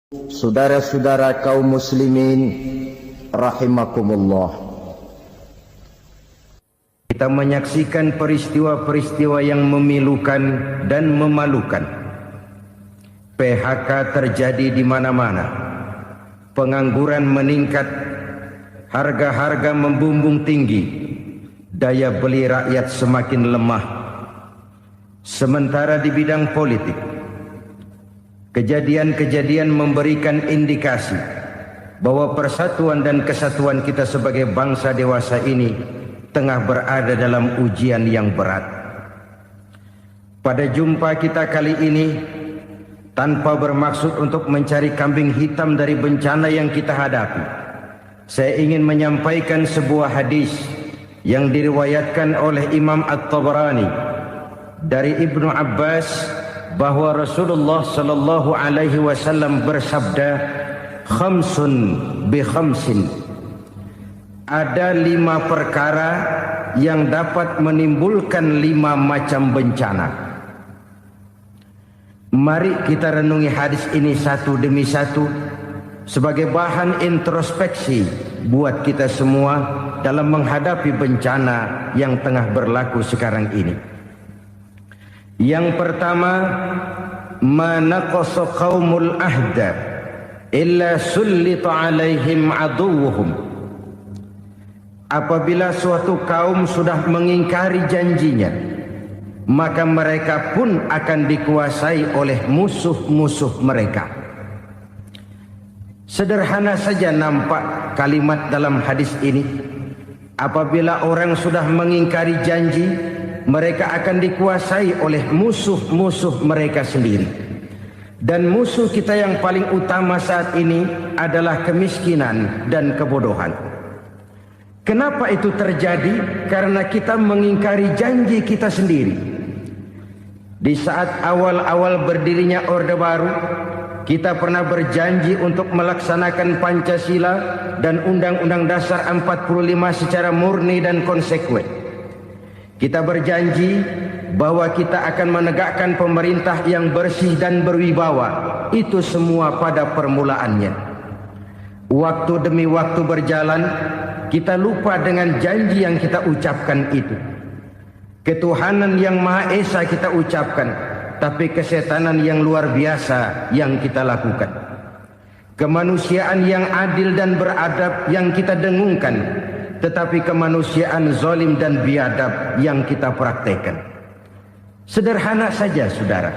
Saudara-saudara kaum muslimin rahimakumullah, kita menyaksikan peristiwa-peristiwa yang memilukan dan memalukan. PHK terjadi di mana-mana, pengangguran meningkat, harga-harga membumbung tinggi, daya beli rakyat semakin lemah. Sementara di bidang politik, kejadian-kejadian memberikan indikasi bahwa persatuan dan kesatuan kita sebagai bangsa dewasa ini tengah berada dalam ujian yang berat. Pada jumpa kita kali ini, tanpa bermaksud untuk mencari kambing hitam dari bencana yang kita hadapi, saya ingin menyampaikan sebuah hadis yang diriwayatkan oleh Imam At-Tabarani dari Ibnu Abbas, bahwa Rasulullah sallallahu alaihi wasallam bersabda, khamsun bi khamsin, ada 5 perkara yang dapat menimbulkan 5 macam bencana. Mari kita renungi hadis ini satu demi satu sebagai bahan introspeksi buat kita semua dalam menghadapi bencana yang tengah berlaku sekarang ini. Yang pertama, manaqasa qaumul ahda illa sullita alaihim aduwuhum. Apabila suatu kaum sudah mengingkari janjinya, maka mereka pun akan dikuasai oleh musuh-musuh mereka. Sederhana saja nampak kalimat dalam hadis ini. Apabila orang sudah mengingkari janji, mereka akan dikuasai oleh musuh-musuh mereka sendiri. Dan musuh kita yang paling utama saat ini adalah kemiskinan dan kebodohan. Kenapa itu terjadi? Karena kita mengingkari janji kita sendiri. Di saat awal-awal berdirinya Orde Baru, kita pernah berjanji untuk melaksanakan Pancasila dan Undang-Undang Dasar 45 secara murni dan konsekuen. Kita berjanji bahwa kita akan menegakkan pemerintah yang bersih dan berwibawa. Itu semua pada permulaannya. Waktu demi waktu berjalan, kita lupa dengan janji yang kita ucapkan itu. Ketuhanan yang Maha Esa kita ucapkan, tapi kesetanan yang luar biasa yang kita lakukan. Kemanusiaan yang adil dan beradab yang kita dengungkan, tetapi kemanusiaan zalim dan biadab yang kita praktekkan. Sederhana saja saudara,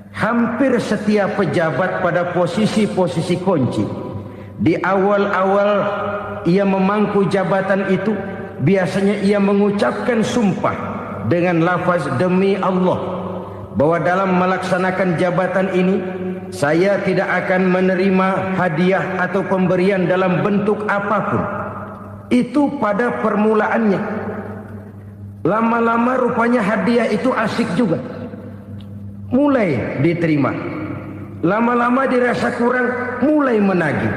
hampir setiap pejabat pada posisi-posisi kunci, di awal-awal ia memangku jabatan itu, biasanya ia mengucapkan sumpah dengan lafaz demi Allah, bahwa dalam melaksanakan jabatan ini saya tidak akan menerima hadiah atau pemberian dalam bentuk apapun. Itu pada permulaannya. Lama-lama rupanya hadiah itu asik juga, mulai diterima. Lama-lama dirasa kurang, mulai menagih.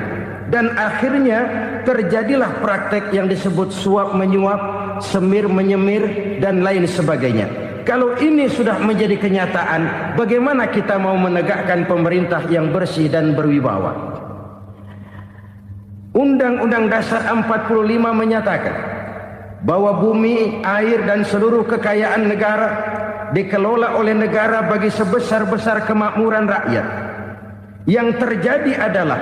Dan akhirnya terjadilah praktek yang disebut suap menyuap, semir menyemir, dan lain sebagainya. Kalau ini sudah menjadi kenyataan, bagaimana kita mau menegakkan pemerintah yang bersih dan berwibawa? Undang-Undang Dasar 45 menyatakan bahwa bumi, air, dan seluruh kekayaan negara dikelola oleh negara bagi sebesar-besar kemakmuran rakyat. Yang terjadi adalah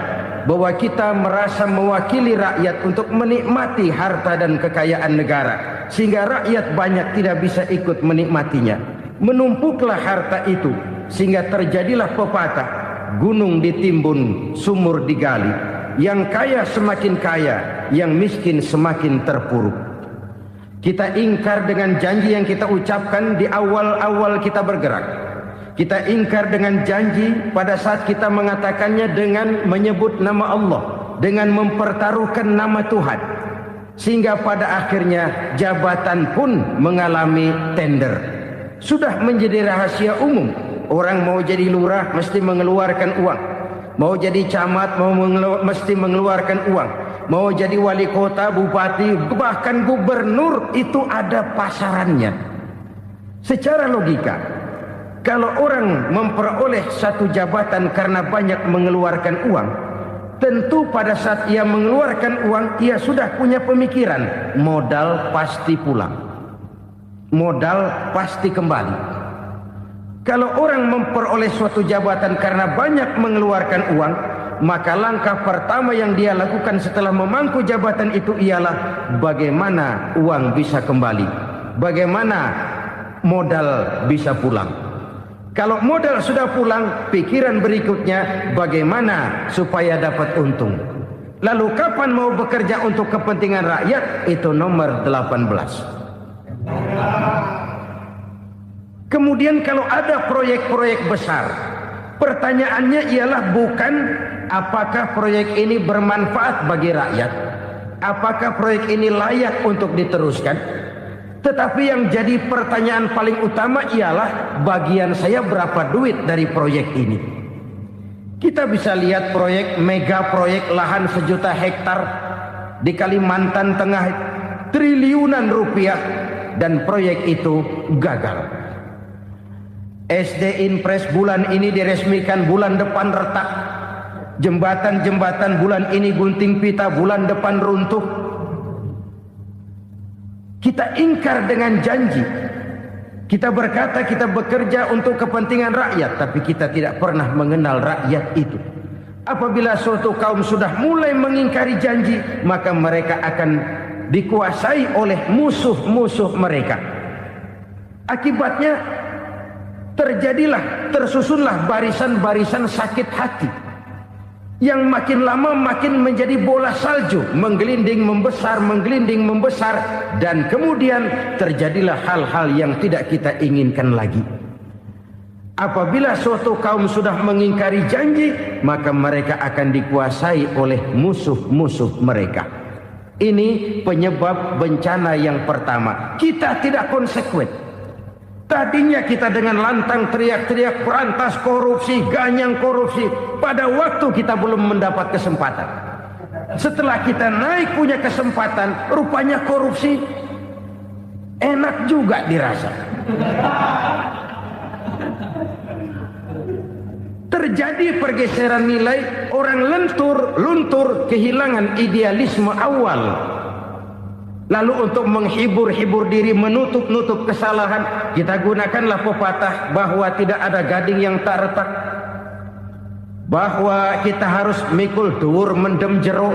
bahwa kita merasa mewakili rakyat untuk menikmati harta dan kekayaan negara, sehingga rakyat banyak tidak bisa ikut menikmatinya. Menumpuklah harta itu sehingga terjadilah pepatah, gunung ditimbun, sumur digali. Yang kaya semakin kaya, yang miskin semakin terpuruk. Kita ingkar dengan janji yang kita ucapkan di awal-awal kita bergerak. Kita ingkar dengan janji pada saat kita mengatakannya dengan menyebut nama Allah, dengan mempertaruhkan nama Tuhan. Sehingga pada akhirnya jabatan pun mengalami tender. Sudah menjadi rahasia umum. Orang mau jadi lurah mesti mengeluarkan uang. Mau jadi camat mesti mengeluarkan uang. Mau jadi wali kota, bupati, bahkan gubernur, itu ada pasarannya. Secara logika, Kalau orang memperoleh satu jabatan karena banyak mengeluarkan uang, tentu pada saat ia mengeluarkan uang, ia sudah punya pemikiran, modal pasti pulang, modal pasti kembali. Kalau orang memperoleh suatu jabatan karena banyak mengeluarkan uang, maka langkah pertama yang dia lakukan setelah memangku jabatan itu ialah bagaimana uang bisa kembali, bagaimana modal bisa pulang. Kalau modal sudah pulang, pikiran berikutnya bagaimana supaya dapat untung. Lalu kapan mau bekerja untuk kepentingan rakyat? Itu nomor 18. Kemudian kalau ada proyek-proyek besar, pertanyaannya ialah bukan apakah proyek ini bermanfaat bagi rakyat, apakah proyek ini layak untuk diteruskan, tetapi yang jadi pertanyaan paling utama ialah bagian saya berapa duit dari proyek ini. Kita bisa lihat proyek, mega proyek lahan 1 juta hektar di Kalimantan Tengah, triliunan rupiah, dan proyek itu gagal. SD Impres bulan ini diresmikan, bulan depan retak. Jembatan-jembatan bulan ini gunting pita, bulan depan runtuh. Kita ingkar dengan janji. Kita berkata kita bekerja untuk kepentingan rakyat, tapi kita tidak pernah mengenal rakyat itu. Apabila suatu kaum sudah mulai mengingkari janji, maka mereka akan dikuasai oleh musuh-musuh mereka. Akibatnya tersusunlah barisan-barisan sakit hati, yang makin lama makin menjadi bola salju, menggelinding membesar, dan kemudian terjadilah hal-hal yang tidak kita inginkan lagi. Apabila suatu kaum sudah mengingkari janji, maka mereka akan dikuasai oleh musuh-musuh mereka. Ini penyebab bencana yang pertama. Kita tidak konsekuen. Tadinya kita dengan lantang teriak-teriak berantas korupsi, ganyang korupsi. Pada waktu kita belum mendapat kesempatan. Setelah kita naik punya kesempatan, rupanya korupsi enak juga dirasa. Terjadi pergeseran nilai, orang luntur, kehilangan idealisme awal. Lalu untuk menghibur diri, menutup kesalahan, kita gunakanlah pepatah bahwa tidak ada gading yang tak retak, bahwa kita harus mikul dur mendem jero.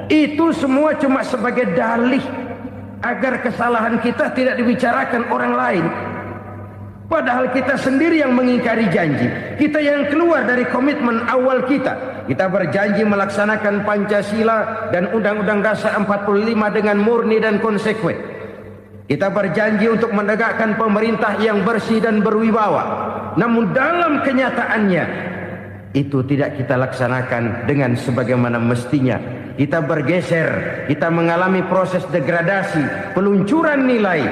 Itu semua cuma sebagai dalih agar kesalahan kita tidak dibicarakan orang lain. Padahal kita sendiri yang mengingkari janji. Kita yang keluar dari komitmen awal kita. Kita berjanji melaksanakan Pancasila dan Undang-Undang Dasar 45 dengan murni dan konsekuen. Kita berjanji untuk menegakkan pemerintah yang bersih dan berwibawa. Namun dalam kenyataannya itu tidak kita laksanakan dengan sebagaimana mestinya. Kita bergeser, kita mengalami proses degradasi, peluncuran nilai,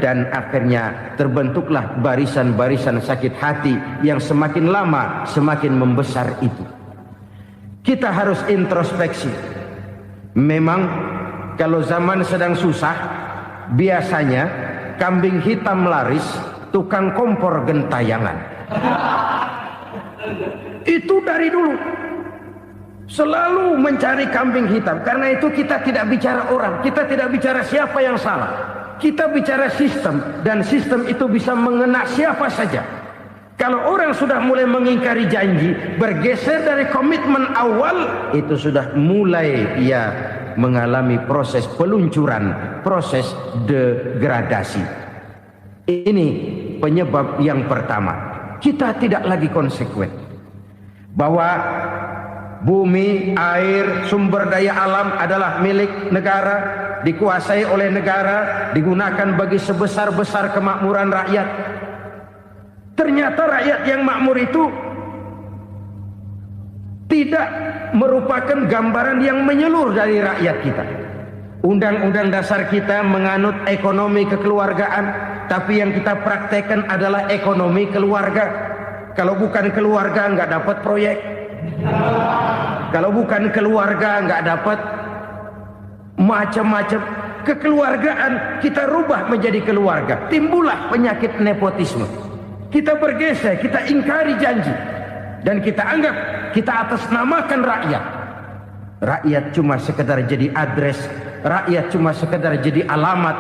dan akhirnya terbentuklah barisan-barisan sakit hati yang semakin lama semakin membesar itu. Kita harus introspeksi. Memang kalau zaman sedang susah, biasanya kambing hitam laris, tukang kompor gentayangan. Itu dari dulu selalu mencari kambing hitam. Karena itu kita tidak bicara orang, kita tidak bicara siapa yang salah. Kita bicara sistem, dan sistem itu bisa mengena siapa saja. Kalau orang sudah mulai mengingkari janji, bergeser dari komitmen awal, itu sudah mulai ia mengalami proses peluncuran, proses degradasi. Ini penyebab yang pertama. Kita tidak lagi konsekuen bahwa bumi, air, sumber daya alam adalah milik negara, dikuasai oleh negara, digunakan bagi sebesar-besar kemakmuran rakyat. Ternyata rakyat yang makmur itu tidak merupakan gambaran yang menyeluruh dari rakyat kita. Undang-undang dasar kita menganut ekonomi kekeluargaan, tapi yang kita praktekkan adalah ekonomi keluarga. Kalau bukan keluarga nggak dapat proyek. Kalau bukan keluarga nggak dapat macam-macam. kekeluargaan kita rubah menjadi keluarga. Timbullah penyakit nepotisme. Kita bergeser, kita ingkari janji. Dan kita anggap kita atasnamakan rakyat. Rakyat cuma sekedar jadi adres, rakyat cuma sekedar jadi alamat,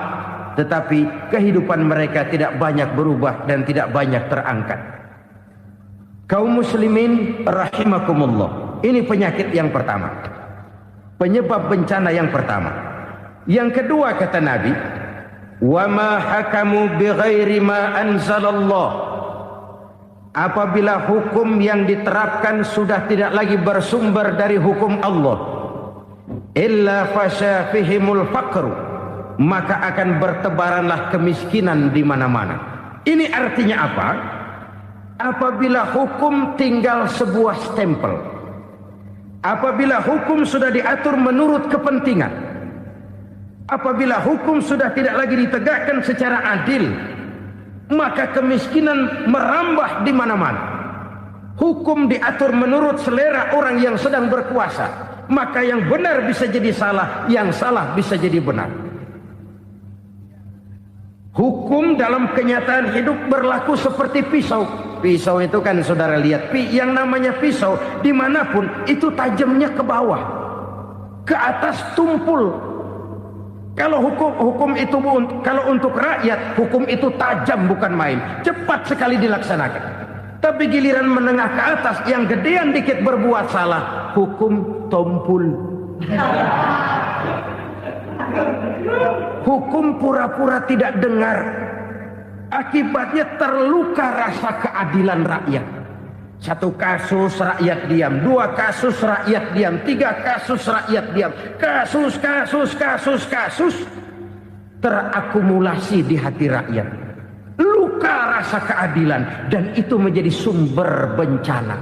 tetapi kehidupan mereka tidak banyak berubah dan tidak banyak terangkat. Kaum muslimin rahimakumullah, ini penyakit yang pertama, penyebab bencana yang pertama. Yang kedua kata Nabi, wa ma hakamu bighairi ma anzalallah. Apabila hukum yang diterapkan sudah tidak lagi bersumber dari hukum Allah, illa fasha fihimul faqru, maka akan bertebaranlah kemiskinan di mana-mana. Ini artinya apa? Apabila hukum tinggal sebuah stempel, apabila hukum sudah diatur menurut kepentingan, apabila hukum sudah tidak lagi ditegakkan secara adil, maka kemiskinan merambah di mana-mana. Hukum diatur menurut selera orang yang sedang berkuasa, maka yang benar bisa jadi salah, yang salah bisa jadi benar. Hukum dalam kenyataan hidup berlaku seperti pisau. Pisau itu kan saudara lihat, yang namanya pisau dimanapun itu tajamnya ke bawah, ke atas tumpul. Kalau hukum itu, kalau untuk rakyat, hukum itu tajam bukan main, cepat sekali dilaksanakan. Tapi giliran menengah ke atas, yang gedean dikit berbuat salah, hukum tumpul. Hukum pura-pura tidak dengar. Akibatnya terluka rasa keadilan rakyat. Satu kasus rakyat diam, dua kasus rakyat diam, tiga kasus rakyat diam, kasus terakumulasi di hati rakyat. Luka rasa keadilan, dan itu menjadi sumber bencana.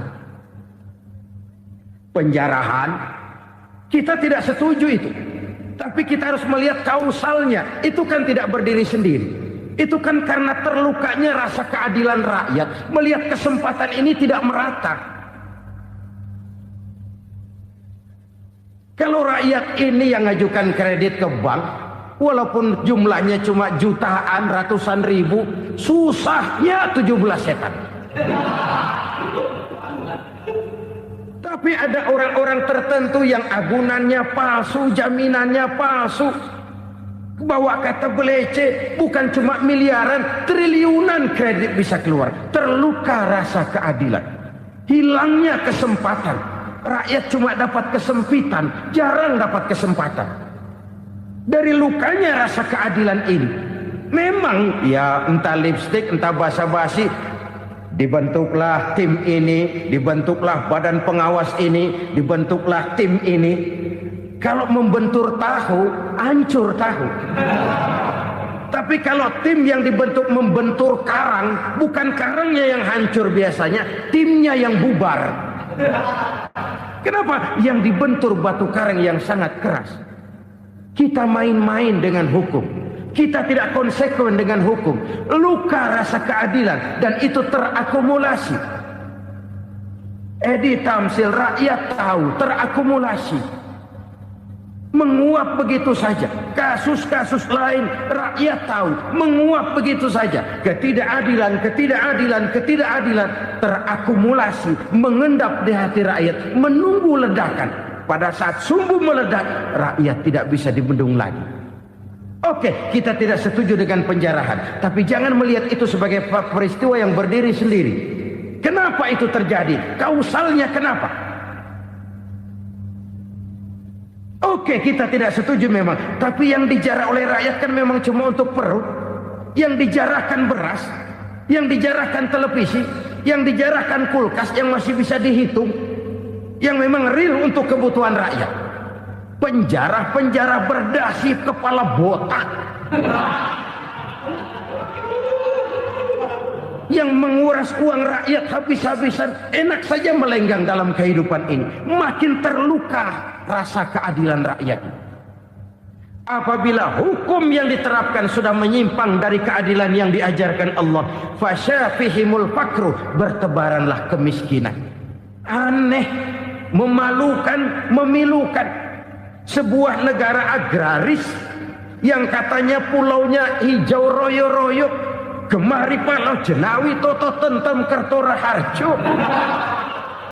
Penjarahan, kita tidak setuju itu, tapi kita harus melihat kausalnya. Itu kan tidak berdiri sendiri. Itu kan karena terlukanya rasa keadilan rakyat, melihat kesempatan ini tidak merata. Kalau rakyat ini yang ngajukan kredit ke bank, walaupun jumlahnya cuma jutaan, ratusan ribu, susahnya 17 setan. Tapi ada orang-orang tertentu yang agunannya palsu, jaminannya palsu, bawa kata belece, bukan cuma miliaran, triliunan kredit bisa keluar. Terluka rasa keadilan, hilangnya kesempatan. Rakyat cuma dapat kesempitan, jarang dapat kesempatan. Dari lukanya rasa keadilan ini, memang ya entah lipstik, entah basa-basi, dibentuklah tim ini, dibentuklah badan pengawas ini, dibentuklah tim ini. Kalau membentur tahu, hancur tahu. Tapi kalau tim yang dibentuk membentur karang, bukan karangnya yang hancur biasanya, timnya yang bubar. Kenapa? Yang dibentur batu karang yang sangat keras. Kita main-main dengan hukum, kita tidak konsekuen dengan hukum. Luka rasa keadilan, dan itu terakumulasi. Edi Tamsil, rakyat tahu, terakumulasi, menguap begitu saja. Kasus-kasus lain rakyat tahu, menguap begitu saja. Ketidakadilan terakumulasi, mengendap di hati rakyat, menunggu ledakan. Pada saat sumbu meledak, rakyat tidak bisa dibendung lagi. Oke, kita tidak setuju dengan penjarahan, tapi jangan melihat itu sebagai peristiwa yang berdiri sendiri. Kenapa itu terjadi? Kausalnya kenapa? Oke, kita tidak setuju memang, tapi yang dijarah oleh rakyat kan memang cuma untuk perut. Yang dijarahkan beras, yang dijarahkan televisi, yang dijarahkan kulkas yang masih bisa dihitung, yang memang real untuk kebutuhan rakyat. Penjara-penjara berdasi kepala botak yang menguras uang rakyat habis-habisan, enak saja melenggang dalam kehidupan ini. Makin terluka rasa keadilan rakyat. Apabila hukum yang diterapkan sudah menyimpang dari keadilan yang diajarkan Allah, fasyafihimul fakru, bertebaranlah kemiskinan. Aneh, memalukan, memilukan. Sebuah negara agraris yang katanya pulaunya hijau royo-royo, gemari palau jenawi toto tentem kertora harjo.